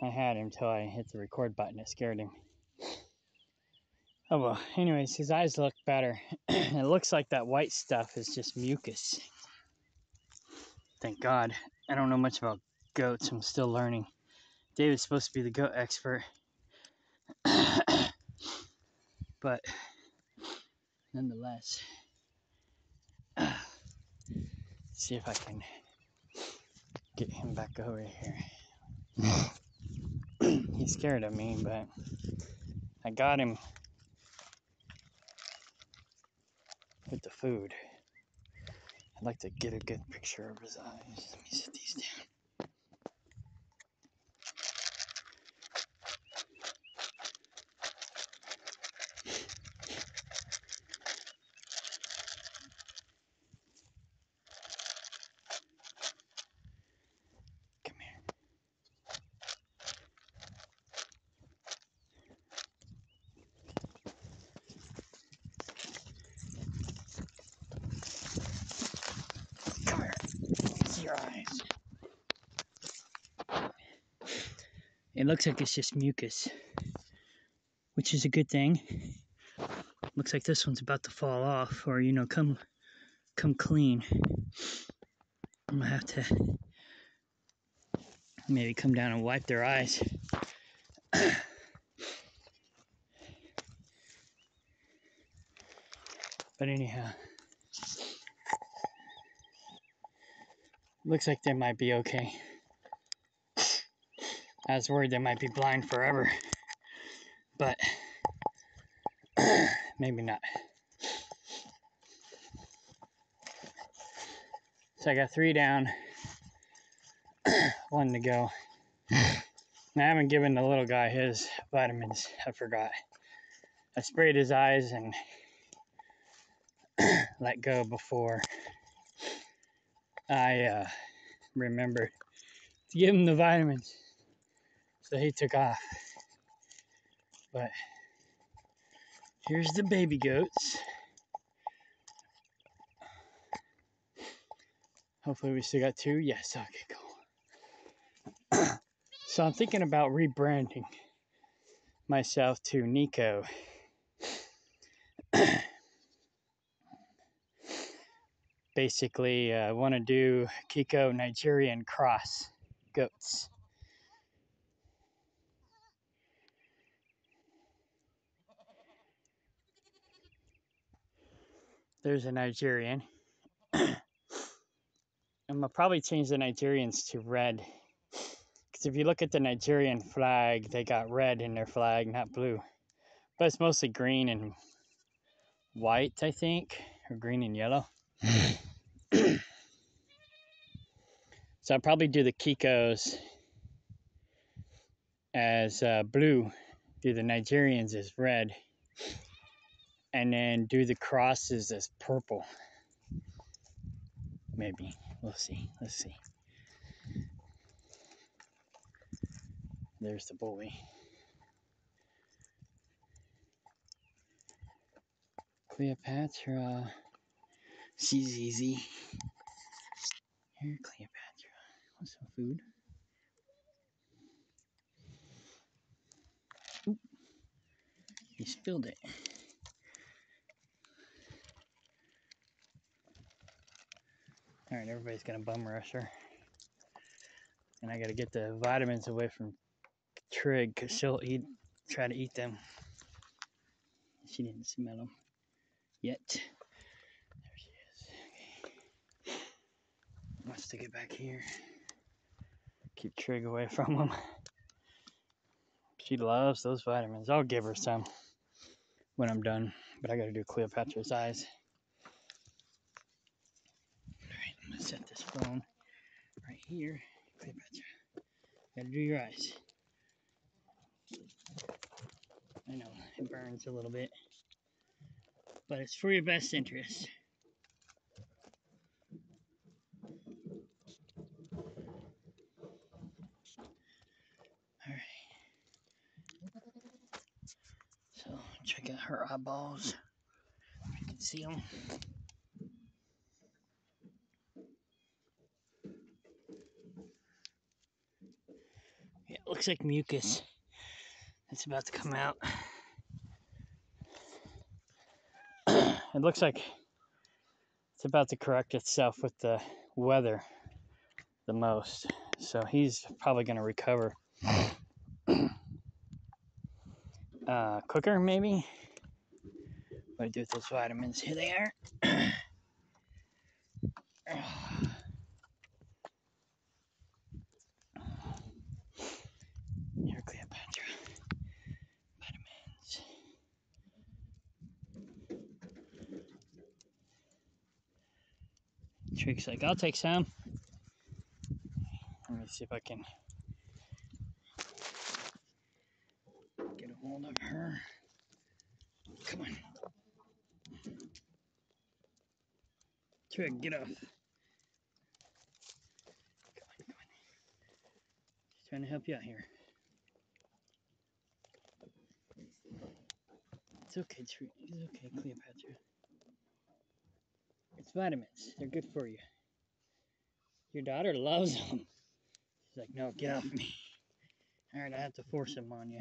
I had him until I hit the record button. It scared him. Oh well, anyways, his eyes look better. It looks like that white stuff is just mucus. Thank God. I don't know much about goats. I'm still learning. David's supposed to be the goat expert. But nonetheless, see if I can get him back over here. He's scared of me, but I got him with the food. I'd like to get a good picture of his eyes. Let me sit these down. Come here. Come here. See your eyes. It looks like it's just mucus, which is a good thing. Looks like this one's about to fall off, or come clean. I'm gonna have to maybe come down and wipe their eyes. But anyhow, looks like they might be okay. I was worried they might be blind forever, but maybe not. So I got 3 down, 1 to go. I haven't given the little guy his vitamins. I forgot. I sprayed his eyes and let go before I remembered to give him the vitamins. So he took off. But here's the baby goats. Hopefully we still got 2. Yes, okay, cool. So I'm thinking about rebranding myself to Nico. Basically, I want to do Kiko Nigerian cross goats. There's a Nigerian. I'm gonna probably change the Nigerians to red. Because if you look at the Nigerian flag, they got red in their flag, not blue. But it's mostly green and white, I think, or green and yellow. So I'll probably do the Kikos as blue, do the Nigerians as red, and then do the crosses as purple. Maybe. We'll see. Let's see. There's the bully. Cleopatra. She's easy. Here, Cleopatra. Want some food? Oop. You spilled it. Alright, everybody's gonna bum rush her. And I gotta get the vitamins away from Trig because she'll try to eat them. She didn't smell them yet. There she is. Okay. Wants to get back here. Keep Trig away from them. She loves those vitamins. I'll give her some when I'm done. But I gotta do Cleopatra's eyes. Alright, I'm gonna set this phone right here. Cleopatra, gotta do your eyes. I know, it burns a little bit. But it's for your best interest. Alright. So, check out her eyeballs. You can see them. It looks like mucus. It's about to come out. It looks like it's about to correct itself with the weather the most. So he's probably going to recover quicker, maybe. What do I do with those vitamins? Here they are. Here, Cleopatra. Vitamins. Trig's like, I'll take some. Let me see if I can get a hold of her. Come on. Trig, get off. Come on, come on. Just trying to help you out here. It's okay, Trig. It's okay, Cleopatra. It's vitamins. They're good for you. Your daughter loves them. She's like, no, get off me. All right, I have to force them on you.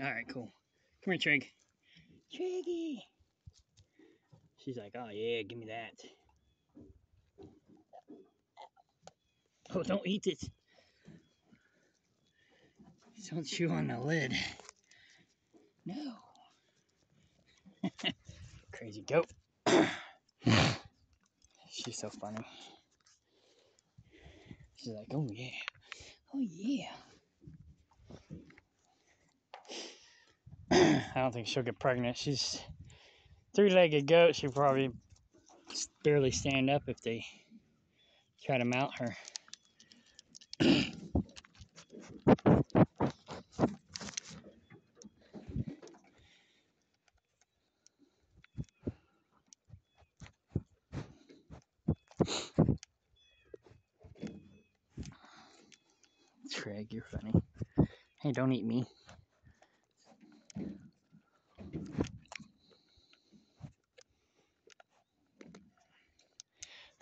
All right, cool. Come here, Trig. Triggy. She's like, oh yeah, give me that. Oh, don't eat it. Don't chew on the lid. No. Crazy goat. She's so funny. She's like, oh yeah. Oh yeah. I don't think she'll get pregnant. She's three-legged goat. She'll probably barely stand up if they try to mount her. Trig, you're funny. Hey, don't eat me.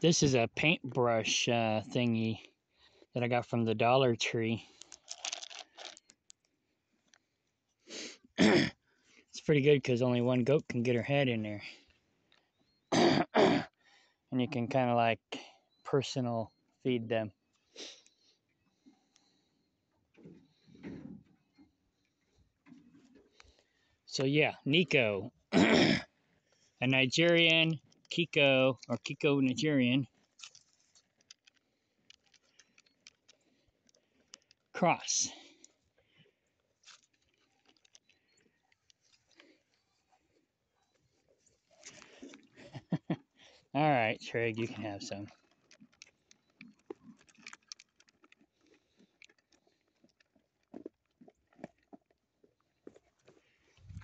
This is a paintbrush thingy that I got from the Dollar Tree. It's pretty good because only one goat can get her head in there. And you can kind of like personal feed them. So yeah, Nico, a Nigerian Kiko, or Kiko Nigerian cross. All right, Trig, you can have some.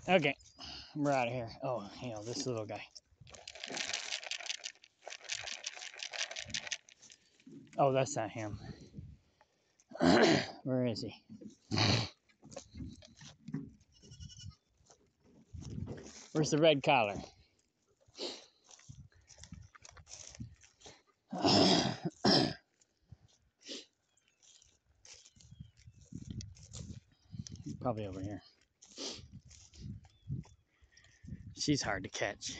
Okay, we're out of here. Oh, you know, this little guy. Oh, that's not him. Where is he? Where's the red collar? Probably over here. She's hard to catch.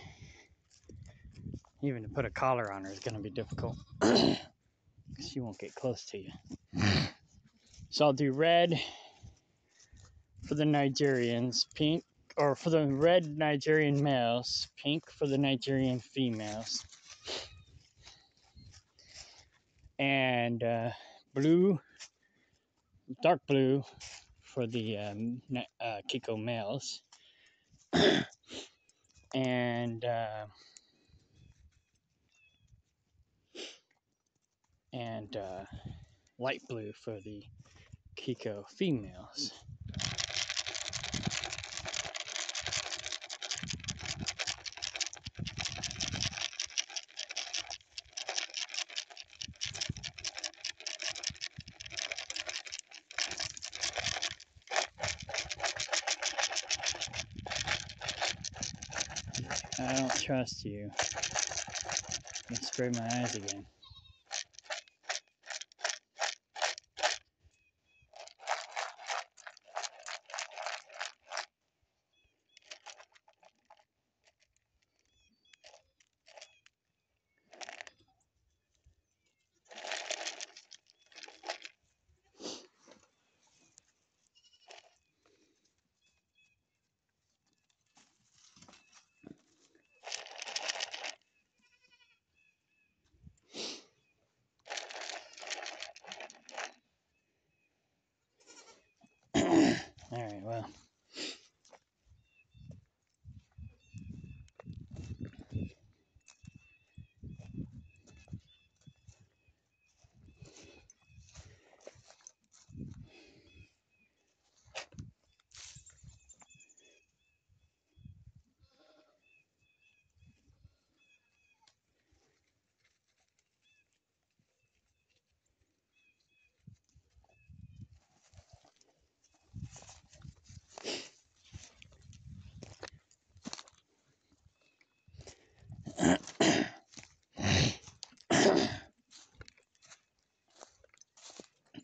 Even to put a collar on her is going to be difficult. She won't get close to you. So I'll do red for the Nigerians, pink, or for the red Nigerian males, pink for the Nigerian females, and blue, dark blue for the Kiko males, and light blue for the Kiko females. I don't trust you. Let's spray my eyes again. All right, well.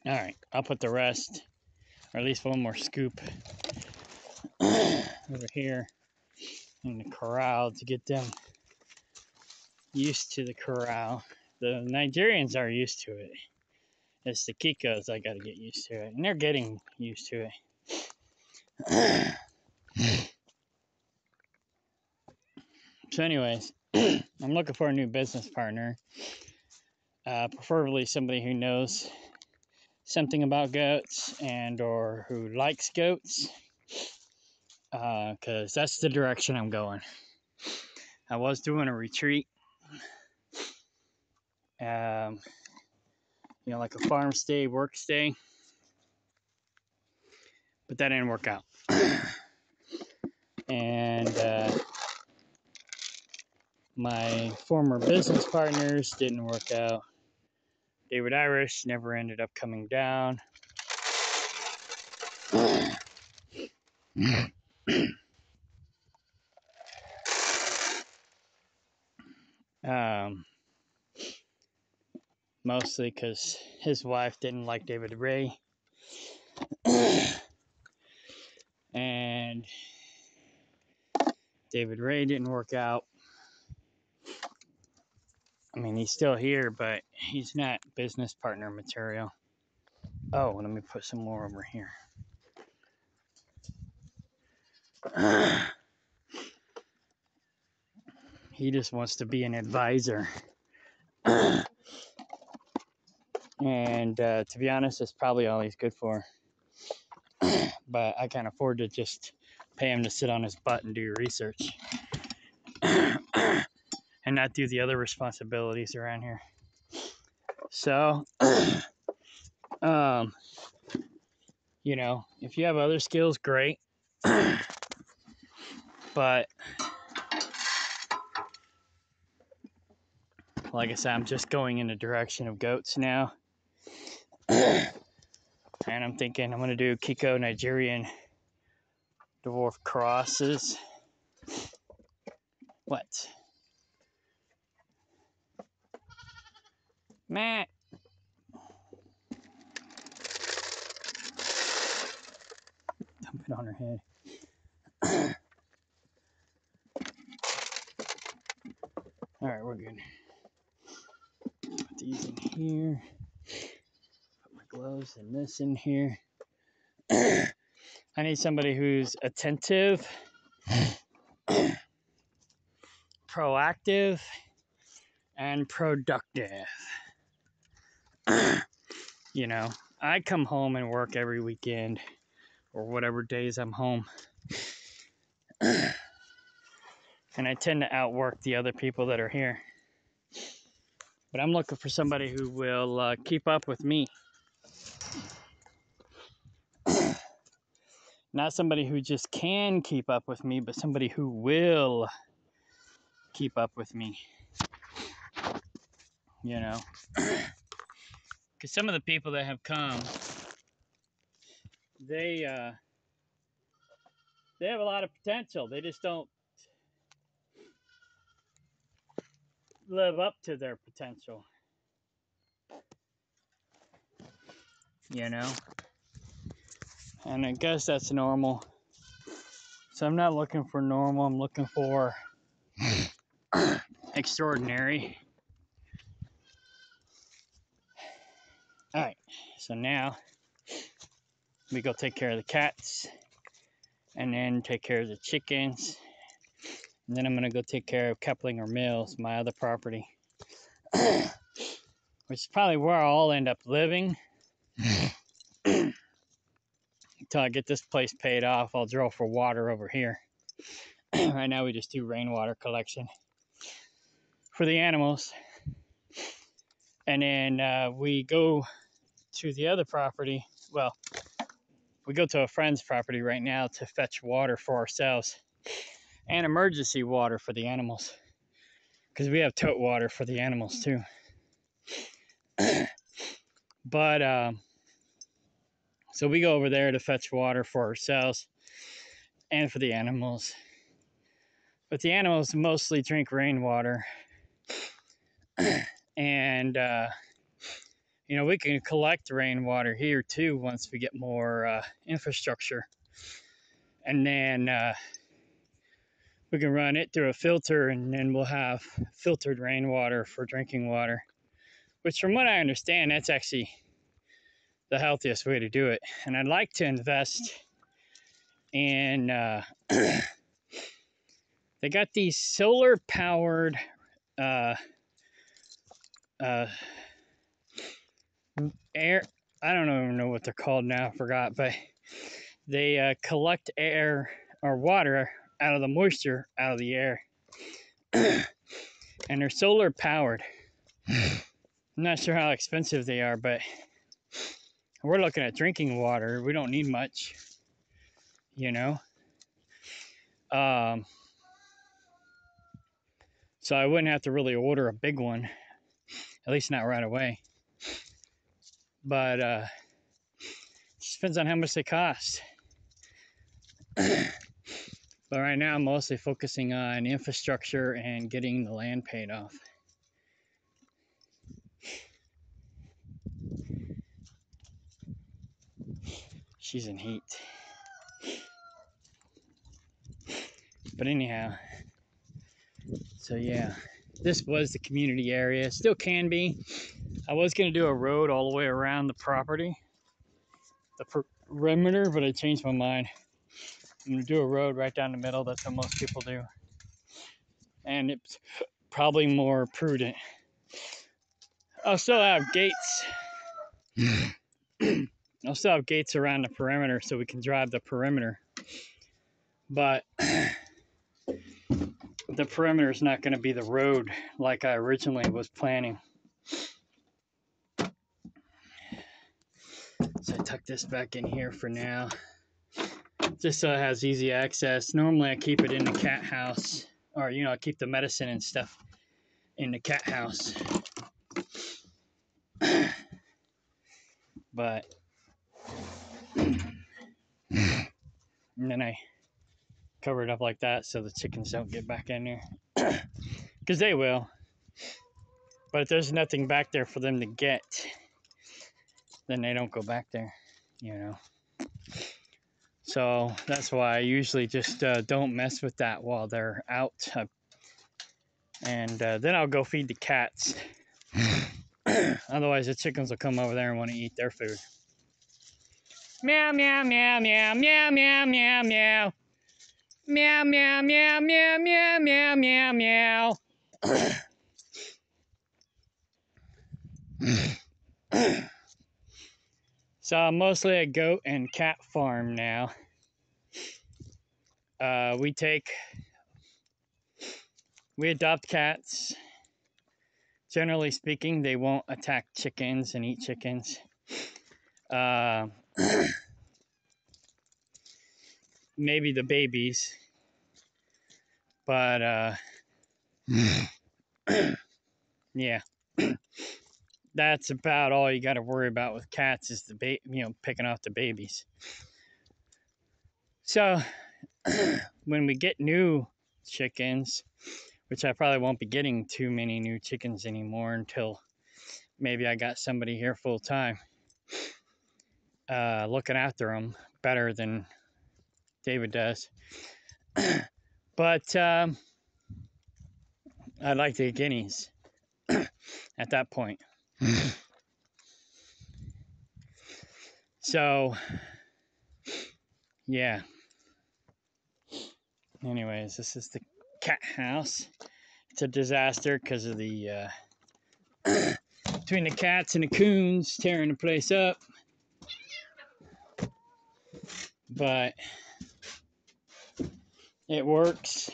All right, I'll put the rest, or at least one more scoop, over here in the corral to get them used to the corral. The Nigerians are used to it. It's the Kikos I got to get used to it, and they're getting used to it. So anyways, I'm looking for a new business partner, preferably somebody who knows something about goats and or who likes goats, because that's the direction I'm going. I was doing a retreat, like a farm stay, work stay, but that didn't work out. And my former business partners didn't work out. David Irish never ended up coming down. Mostly because his wife didn't like David Ray. And David Ray didn't work out. I mean, he's still here, but he's not business partner material. Oh, let me put some more over here. He just wants to be an advisor. And to be honest, that's probably all he's good for. But I can't afford to just pay him to sit on his butt and do research. And not do the other responsibilities around here. So, if you have other skills, great. But, like I said, I'm just going in the direction of goats now. And I'm thinking I'm going to do Kiko Nigerian dwarf crosses. What? Matt. Dump it on her head. All right, we're good. Put these in here. Put my gloves and this in here. I need somebody who's attentive, proactive, and productive. I come home and work every weekend or whatever days I'm home. And I tend to outwork the other people that are here. But I'm looking for somebody who will keep up with me. Not somebody who just can keep up with me, but somebody who will keep up with me. Because some of the people that have come, they have a lot of potential. They just don't live up to their potential, you know? And I guess that's normal. So I'm not looking for normal, I'm looking for extraordinary. All right, so now we go take care of the cats and then take care of the chickens. And then I'm gonna go take care of Keplinger Mills, my other property, which is probably where I'll end up living. Until I get this place paid off, I'll drill for water over here. Right now we just do rainwater collection for the animals. And then we go to the other property. Well, we go to a friend's property right now to fetch water for ourselves and emergency water for the animals, because we have tote water for the animals too. But so we go over there to fetch water for ourselves and for the animals. But the animals mostly drink rainwater. And you know, we can collect rainwater here too once we get more infrastructure. And then we can run it through a filter, and then we'll have filtered rainwater for drinking water, which from what I understand, that's actually the healthiest way to do it. And I'd like to invest in, they got these solar powered air, I don't even know what they're called now, I forgot, but they collect air or water out of the moisture out of the air. And they're solar powered. I'm not sure how expensive they are, but we're looking at drinking water. We don't need much, you know. So I wouldn't have to really order a big one, at least not right away. But it just depends on how much they cost. But right now I'm mostly focusing on infrastructure and getting the land paid off. She's in heat. But anyhow, so yeah, this was the community area. Still can be. I was going to do a road all the way around the property, the perimeter, but I changed my mind. I'm going to do a road right down the middle. That's what most people do. And it's probably more prudent. I'll still have gates. I'll still have gates around the perimeter so we can drive the perimeter. But the perimeter is not going to be the road like I originally was planning. So I tuck this back in here for now, just so it has easy access. Normally I keep it in the cat house, or you know, I keep the medicine and stuff in the cat house. But and then I cover it up like that so the chickens don't get back in there, because they will. But if there's nothing back there for them to get, then they don't go back there, you know. So that's why I usually just don't mess with that while they're out. And then I'll go feed the cats. Otherwise the chickens will come over there and want to eat their food. Meow, meow, meow, meow, meow, meow, meow, meow. Meow, meow, meow, meow, meow, meow, meow, meow. So I'm mostly a goat and cat farm now. We adopt cats. Generally speaking, they won't attack chickens and eat chickens. Maybe the babies, but yeah, that's about all you got to worry about with cats is picking off the babies. So when we get new chickens, which I probably won't be getting too many new chickens anymore until maybe I got somebody here full time looking after them better than David does. But I'd like to get guineas at that point. So, yeah. Anyways, this is the cat house. It's a disaster because of the between the cats and the coons tearing the place up. But it works.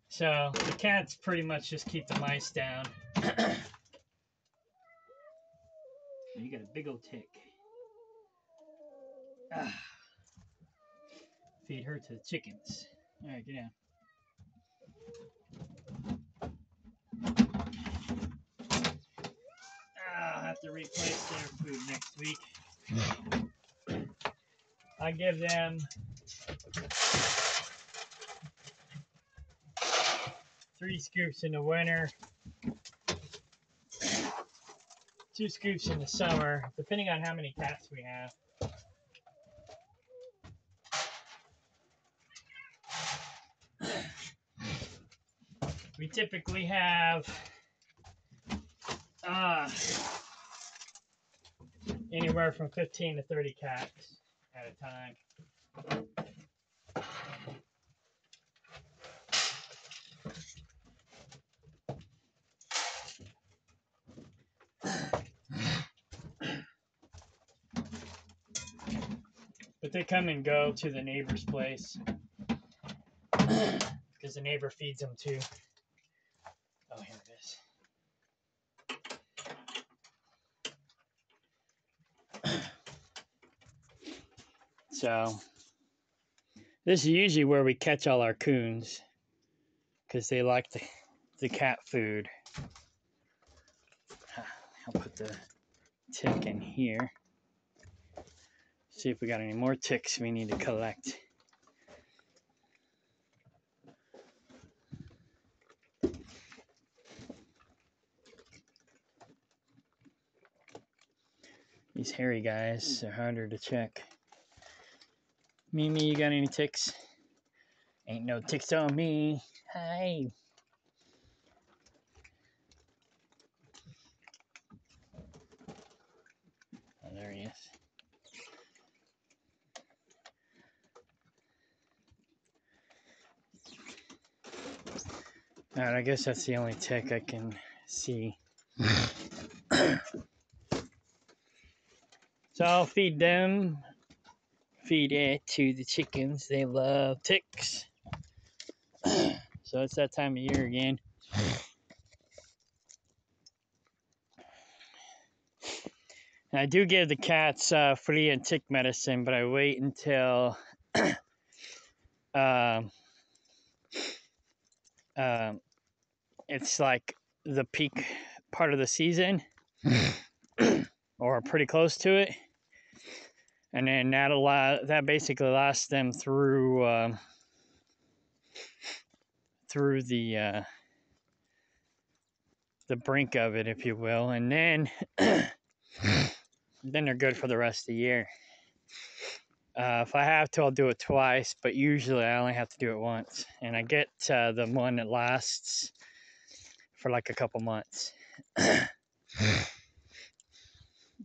So the cats pretty much just keep the mice down. You got a big old tick. Feed her to the chickens. All right, get down. I'll have to replace their food next week. I give them 3 scoops in the winter, 2 scoops in the summer, depending on how many cats we have. We typically have anywhere from 15 to 30 cats at a time. But they come and go to the neighbor's place because the neighbor feeds them too. Oh, here it is. So this is usually where we catch all our coons because they like the cat food. I'll put the tick in here. See if we got any more ticks we need to collect. These hairy guys are harder to check. Mimi, you got any ticks? Ain't no ticks on me. Hi. Oh, there he is. Alright, I guess that's the only tick I can see. So I'll feed them. Feed it to the chickens. They love ticks. So it's that time of year again. And I do give the cats flea and tick medicine, but I wait until it's like the peak part of the season or pretty close to it. And then that basically lasts them through the brink of it, if you will, and then then they're good for the rest of the year. If I have to, I'll do it twice, but usually I only have to do it once, and I get the one that lasts for like a couple months.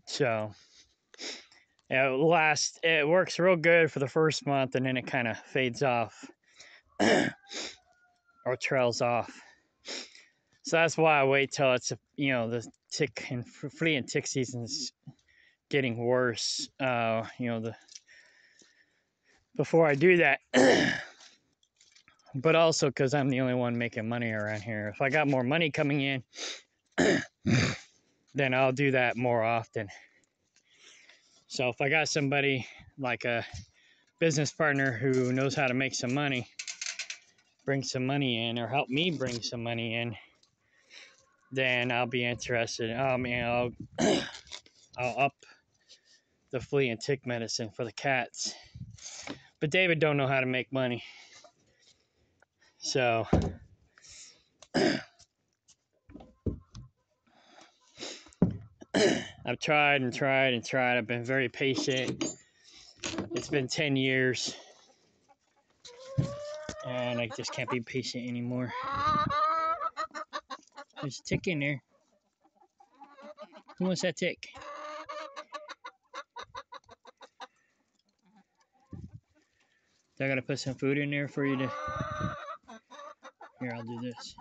So it works real good for the first month, and then it kind of fades off or trails off. So that's why I wait till it's the tick and flea and tick season's getting worse. Before I do that. But also because I'm the only one making money around here. If I got more money coming in, then I'll do that more often. So if I got somebody like a business partner who knows how to make some money, bring some money in, or help me bring some money in, then I'll be interested. I'll up the flea and tick medicine for the cats. But David don't know how to make money. So I've tried and tried and tried. I've been very patient. It's been 10 years. And I just can't be patient anymore. There's a tick in there. Who wants that tick? So I gotta put some food in there for you to... Here, I'll do this.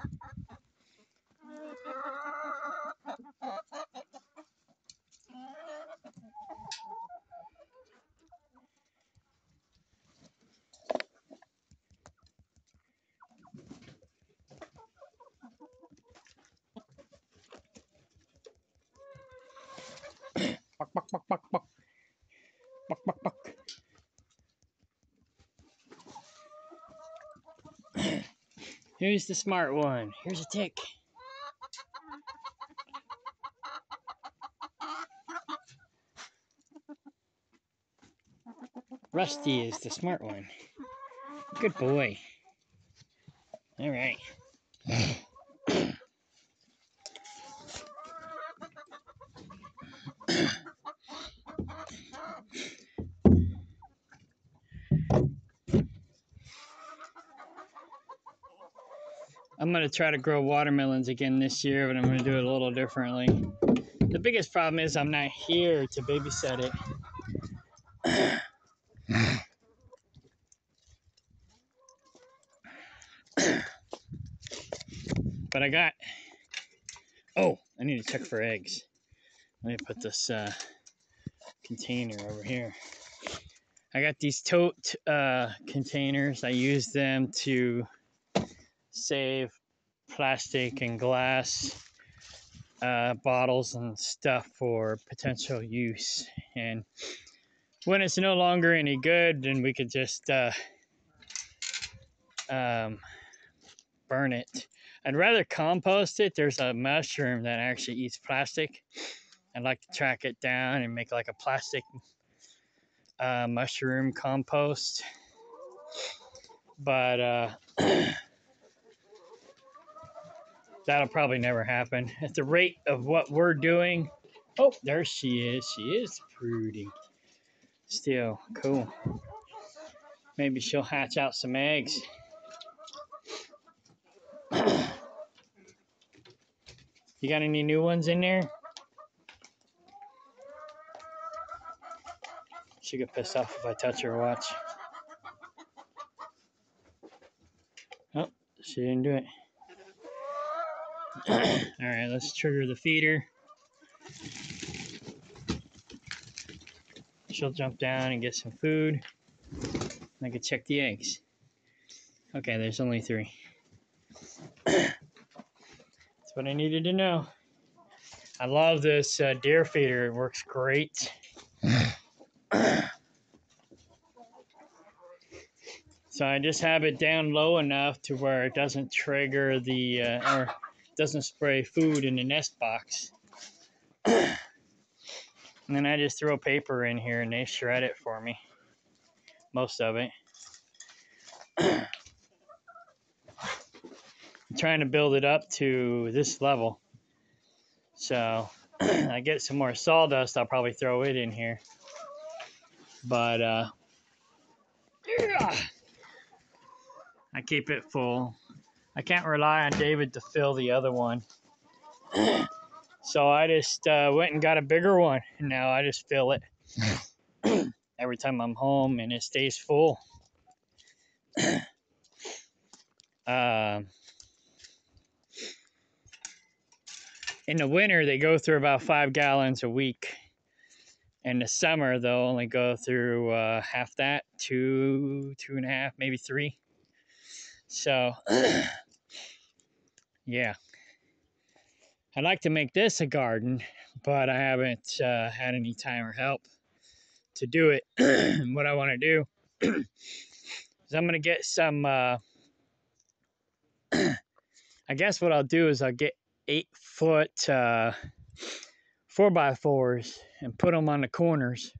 Buck, buck, buck, buck, buck. Buck, buck, buck. Who's the smart one? Here's a tick. Rusty is the smart one. Good boy. All right. I'm going to try to grow watermelons again this year, but I'm going to do it a little differently. The biggest problem is I'm not here to babysit it. But I got... Oh, I need to check for eggs. Let me put this container over here. I got these tote containers. I use them to save plastic and glass bottles and stuff for potential use. And when it's no longer any good, then we could just burn it. I'd rather compost it. There's a mushroom that actually eats plastic. I'd like to track it down and make like a plastic mushroom compost. But that'll probably never happen. At the rate of what we're doing. Oh, there she is. She is pretty. Still, cool. Maybe she'll hatch out some eggs. You got any new ones in there? She get pissed off if I touch her watch. Oh, she didn't do it. All right, let's trigger the feeder. She'll jump down and get some food. I can check the eggs. Okay, there's only 3. That's what I needed to know. I love this deer feeder. It works great. So I just have it down low enough to where it doesn't trigger the, or doesn't spray food in the nest box. And then I just throw paper in here and they shred it for me. Most of it. I'm trying to build it up to this level. So I get some more sawdust, I'll probably throw it in here. But I keep it full. I can't rely on David to fill the other one. So I just went and got a bigger one. And now I just fill it every time I'm home and it stays full. In the winter, they go through about 5 gallons a week. In the summer, they'll only go through half that, 2.5, maybe 3. So, yeah. I'd like to make this a garden, but I haven't had any time or help to do it. What I want to do I'm gonna get some. I guess what I'll do is I'll get 8-foot 4x4s and put them on the corners.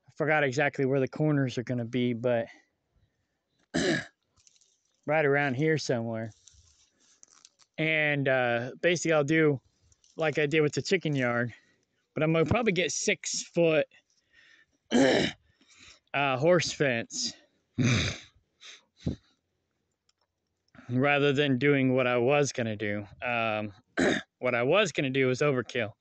I forgot exactly where the corners are gonna be, but right around here somewhere. And basically, I'll do like I did with the chicken yard, but I'm gonna probably get 6-foot horse fence rather than doing what I was gonna do. What I was gonna do was overkill,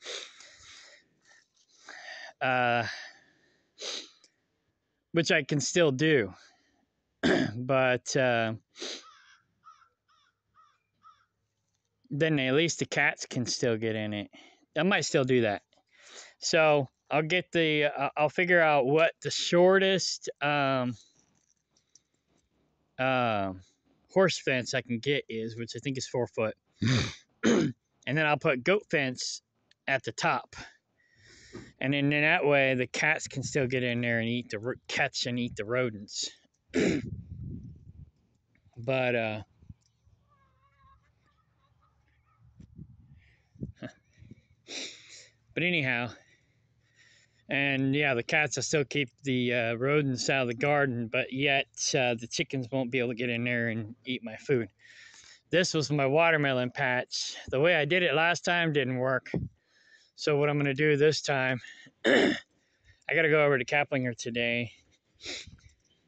which I can still do, but then at least the cats can still get in it. I might still do that. So I'll get the. I'll figure out what the shortest horse fence I can get is, which I think is 4 foot. And then I'll put goat fence at the top. And then in that way, the cats can still get in there and catch and eat the rodents. But anyhow, and yeah, the cats will still keep the rodents out of the garden, but yet the chickens won't be able to get in there and eat my food. This was my watermelon patch. The way I did it last time didn't work. So what I'm going to do this time, I got to go over to Kaplinger today.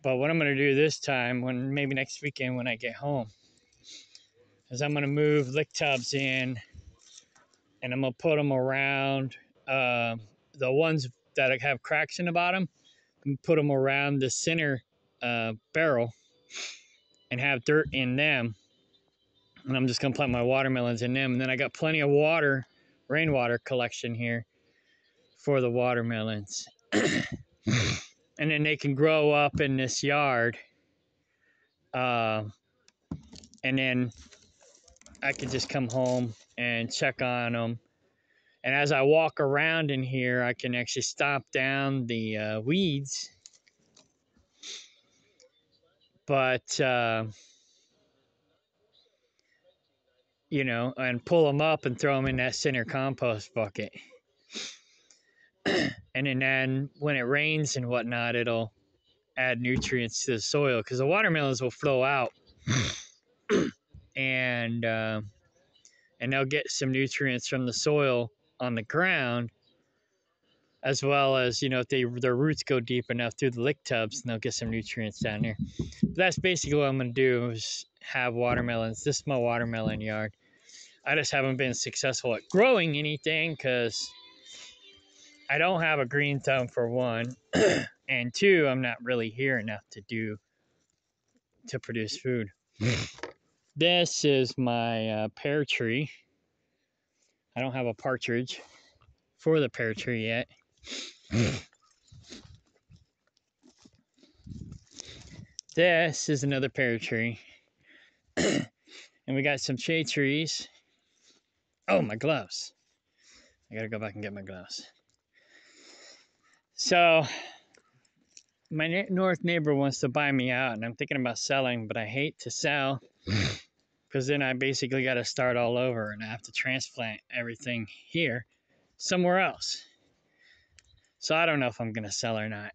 But what I'm going to do this time, maybe next weekend when I get home, is I'm going to move lick tubs in, and I'm going to put them around the ones that have cracks in the bottom, and put them around the center barrel and have dirt in them. And I'm just going to plant my watermelons in them. And then I got plenty of water, rainwater collection here for the watermelons. And then they can grow up in this yard. And then I can just come home and check on them. And as I walk around in here, I can actually stomp down the weeds. But, and pull them up and throw them in that center compost bucket. And then when it rains and whatnot, it'll add nutrients to the soil because the watermelons will flow out. And they'll get some nutrients from the soil on the ground, as well as, if their roots go deep enough through the lick tubs, and they'll get some nutrients down there. But that's basically what I'm going to do is have watermelons. This is my watermelon yard. I just haven't been successful at growing anything because I don't have a green thumb for one, and two, I'm not really here enough to produce food. This is my pear tree. I don't have a partridge for the pear tree yet. This is another pear tree. And we got some shade trees. Oh, my gloves. I gotta go back and get my gloves. So, my north neighbor wants to buy me out, and I'm thinking about selling, but I hate to sell because then I basically got to start all over, and I have to transplant everything here somewhere else. So I don't know if I'm going to sell or not.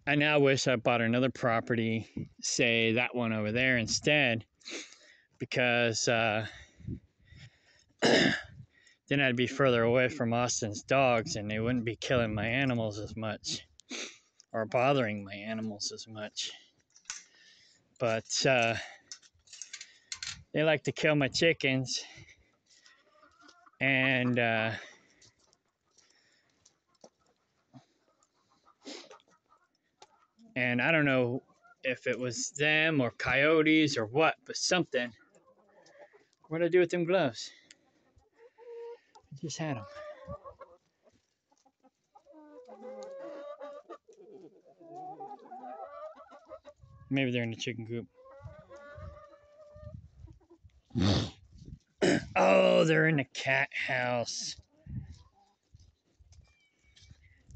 I now wish I bought another property, say that one over there instead, because then I'd be further away from Austin's dogs and they wouldn't be killing my animals as much or bothering my animals as much. But they like to kill my chickens, and I don't know if it was them or coyotes or what, but something. What'd I do with them gloves? I just had them. Maybe they're in the chicken coop. Oh, they're in the cat house.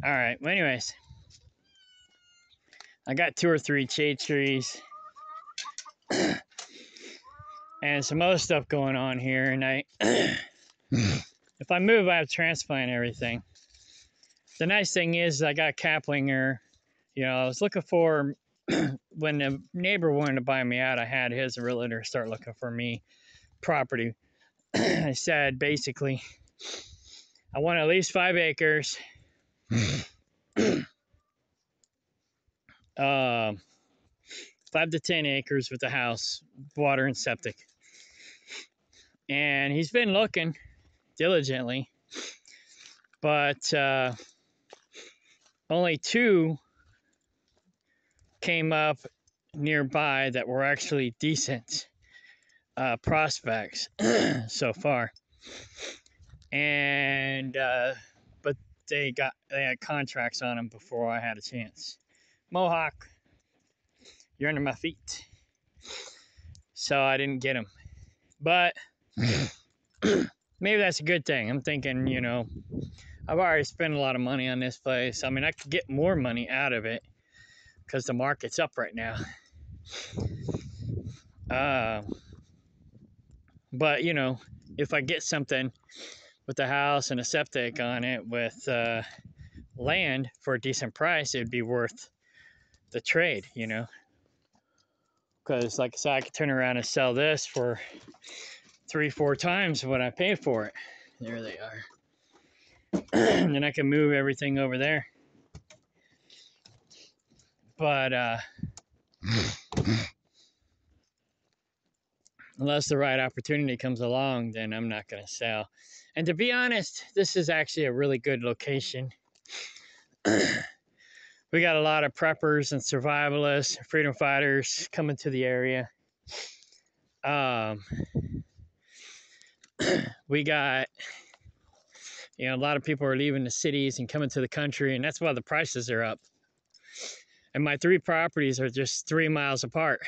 All right. Well, anyways, I got 2 or 3 shade trees and some other stuff going on here. And if I move, I have to transplant everything. The nice thing is I got Kaplinger. You know, I was looking for, when the neighbor wanted to buy me out, I had his realtor start looking for me property. I said, basically, I want at least 5 acres. 5 to 10 acres with a house, water and septic. And he's been looking diligently, but only 2 came up nearby that were actually decent prospects so far. And but they had contracts on them before I had a chance. Mohawk, you're under my feet. So I didn't get them. But maybe that's a good thing. I'm thinking, you know, I've already spent a lot of money on this place. I mean, I could get more money out of it because the market's up right now. But, you know, if I get something with a house and a septic on it with land for a decent price, it'd be worth the trade, you know. Because, like I said, I could turn around and sell this for 3-4 times what I paid for it. There they are. And then I can move everything over there. But unless the right opportunity comes along, then I'm not going to sell. And to be honest, this is actually a really good location. We got a lot of preppers and survivalists, freedom fighters coming to the area. We got, you know, a lot of people are leaving the cities and coming to the country, and that's why the prices are up. And my 3 properties are just 3 miles apart.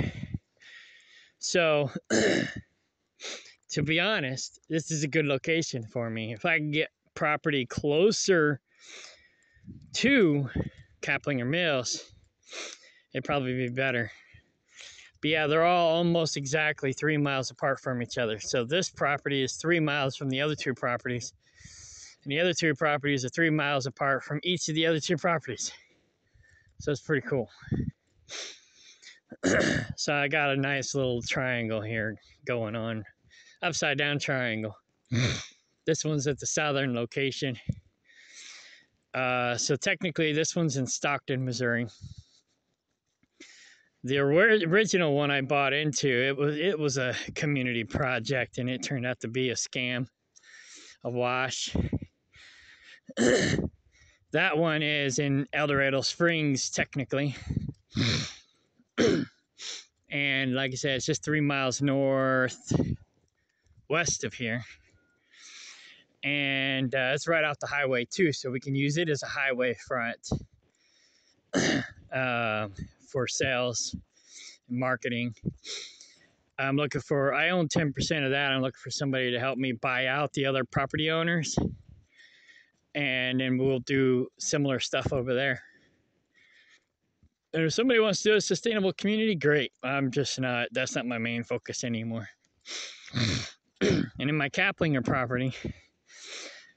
So, to be honest, this is a good location for me. If I can get property closer to Kaplinger Mills, it'd probably be better. But yeah, they're all almost exactly 3 miles apart from each other. So this property is 3 miles from the other 2 properties. And the other 2 properties are 3 miles apart from each of the other 2 properties. So it's pretty cool. So I got a nice little triangle here going on. Upside down triangle. This one's at the southern location. So technically this one's in Stockton, Missouri. The original one I bought into, it was a community project, and it turned out to be a scam, a wash. That one is in El Dorado Springs, technically. And like I said, it's just 3 miles northwest of here. And it's right off the highway too, so we can use it as a highway front for sales and marketing. I own 10% of that. I'm looking for somebody to help me buy out the other property owners, and then we'll do similar stuff over there. And if somebody wants to do a sustainable community, great. That's not my main focus anymore. And in my Kaplinger property,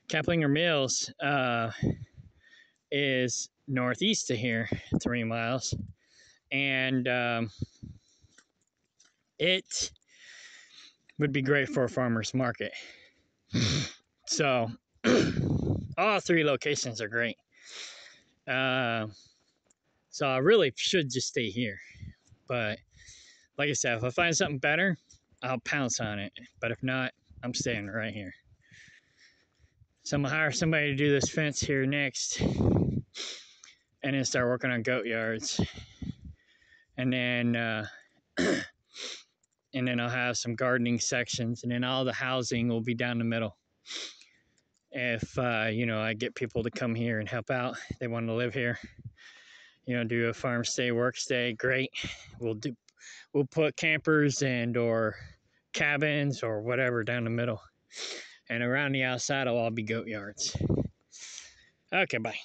Kaplinger Mills is northeast of here, 3 miles. And it would be great for a farmer's market. So all 3 locations are great. So I really should just stay here. But like I said, if I find something better, I'll pounce on it. But if not, I'm staying right here. So I'm going to hire somebody to do this fence here next, and then start working on goat yards. And then I'll have some gardening sections, and then all the housing will be down the middle. If, I get people to come here and help out, they want to live here, do a farm stay, work stay, great. We'll put campers or cabins or whatever down the middle. And around the outside will all be goat yards. Okay, bye.